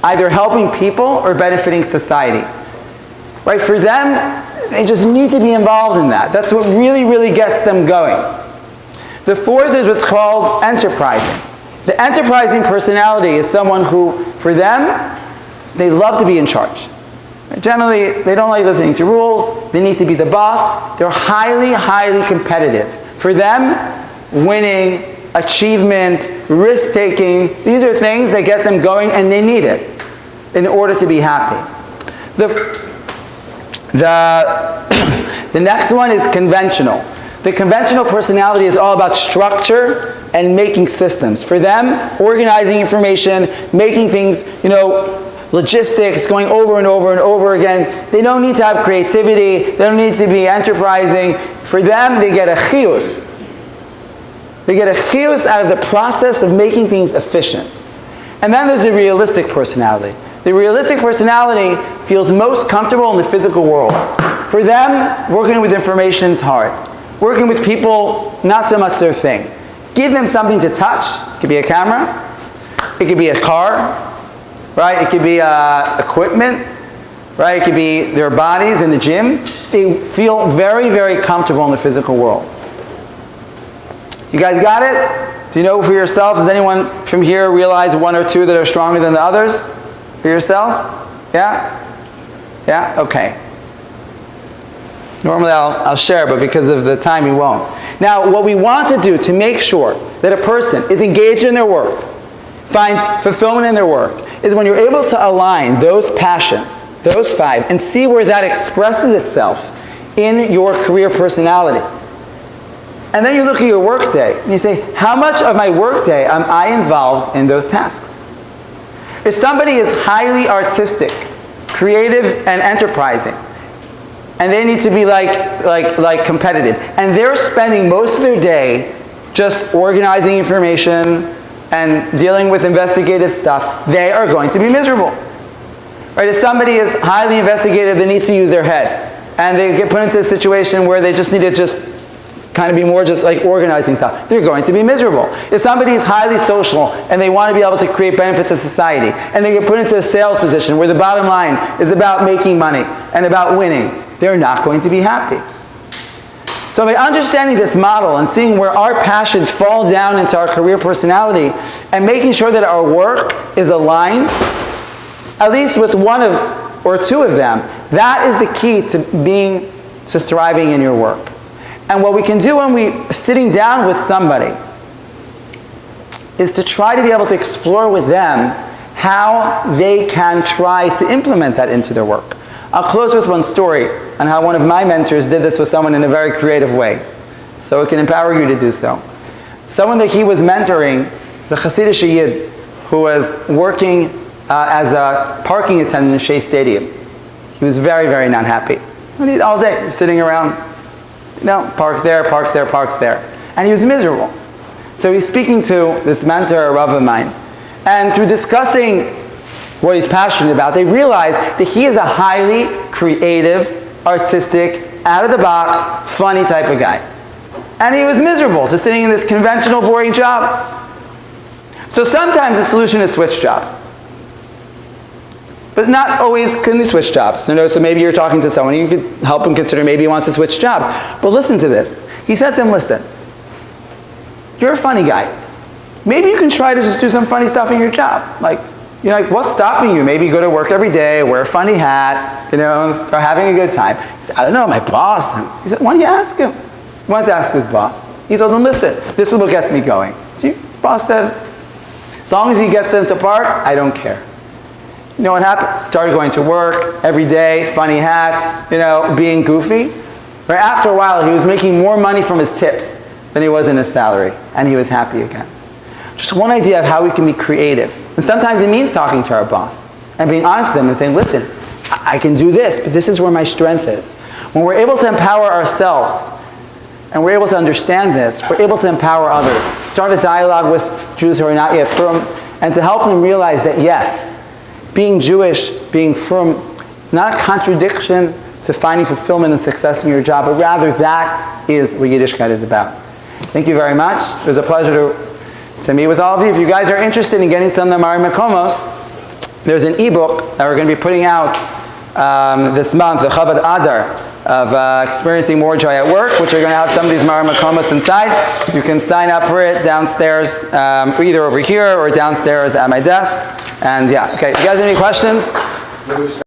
either helping people or benefiting society. Right? For them, they just need to be involved in that. That's what really gets them going. The fourth is what's called enterprising. The enterprising personality is someone who, for them, they love to be in charge. Generally, they don't like listening to rules. They need to be the boss. They're highly competitive. For them, winning, achievement, risk-taking, these are things that get them going, and they need it in order to be happy. The next one is conventional. The conventional personality is all about structure and making systems. For them, organizing information, making things, logistics, going over and over again. They don't need to have creativity. They don't need to be enterprising. For them, they get a chiyus. They get a chiyus out of the process of making things efficient. And then there's the realistic personality. The realistic personality feels most comfortable in the physical world. For them, working with information is hard. Working with people, not so much their thing. Give them something to touch. It could be a camera. It could be a car. Right? It could be equipment. Right? It could be their bodies in the gym. They feel very comfortable in the physical world. You guys got it? Do you know for yourself? Does anyone from here realize 1 or 2 that are stronger than the others? For yourselves? Yeah? Yeah? Okay. Normally I'll share, but because of the time we won't. Now, what we want to do to make sure that a person is engaged in their work, finds fulfillment in their work, is when you're able to align those passions, those 5, and see where that expresses itself in your career personality. And then you look at your workday and you say, how much of my workday am I involved in those tasks? If somebody is highly artistic, creative, and enterprising, and they need to be like competitive, and they're spending most of their day just organizing information and dealing with investigative stuff, they are going to be miserable. Right? If somebody is highly investigative, they need to use their head, and they get put into a situation where they just need to kind of be more just like organizing stuff, they're going to be miserable. If somebody is highly social and they want to be able to create benefit to society, and they get put into a sales position where the bottom line is about making money and about winning, they're not going to be happy. So by understanding this model and seeing where our passions fall down into our career personality and making sure that our work is aligned, at least with one of or 2 of them, that is the key to thriving in your work. And what we can do when we're sitting down with somebody is to try to be able to explore with them how they can try to implement that into their work. I'll close with one story on how one of my mentors did this with someone in a very creative way, so it can empower you to do so. Someone that he was mentoring is a Hasidic Yid who was working as a parking attendant in Shea Stadium. He was very, very not happy. All day, sitting around, park there, park there, park there. And he was miserable. So he's speaking to this mentor, a Rav of mine. And through discussing what he's passionate about, they realize that he is a highly creative, artistic, out-of-the-box, funny type of guy. And he was miserable, just sitting in this conventional, boring job. So sometimes the solution is switch jobs. But not always can you switch jobs. So maybe you're talking to someone, you could help him consider maybe he wants to switch jobs. But listen to this. He said to him, listen, you're a funny guy. Maybe you can try to just do some funny stuff in your job. What's stopping you? Maybe go to work every day, wear a funny hat, start having a good time. He said, I don't know, my boss. He said, why don't you ask him? He wanted to ask his boss. He told him, listen, this is what gets me going. His boss said, as long as you get them to park, I don't care. You know what happened? Started going to work every day, funny hats, being goofy. Right after a while, he was making more money from his tips than he was in his salary, and he was happy again. Just one idea of how we can be creative. And sometimes it means talking to our boss and being honest with them and saying, listen, I can do this, but this is where my strength is. When we're able to empower ourselves and we're able to understand this, we're able to empower others. Start a dialogue with Jews who are not yet frum, and to help them realize that yes, being Jewish, being frum, it's not a contradiction to finding fulfillment and success in your job, but rather that is what Yiddishkeit is about. Thank you very much. It was a pleasure to meet with all of you. If you guys are interested in getting some of the Mari Makomos, there's an ebook that we're going to be putting out this month, the Chavad Adar, of experiencing more joy at work, which are going to have some of these Mari Makomos inside. You can sign up for it downstairs, either over here or downstairs at my desk. And yeah, okay, if you guys have any questions?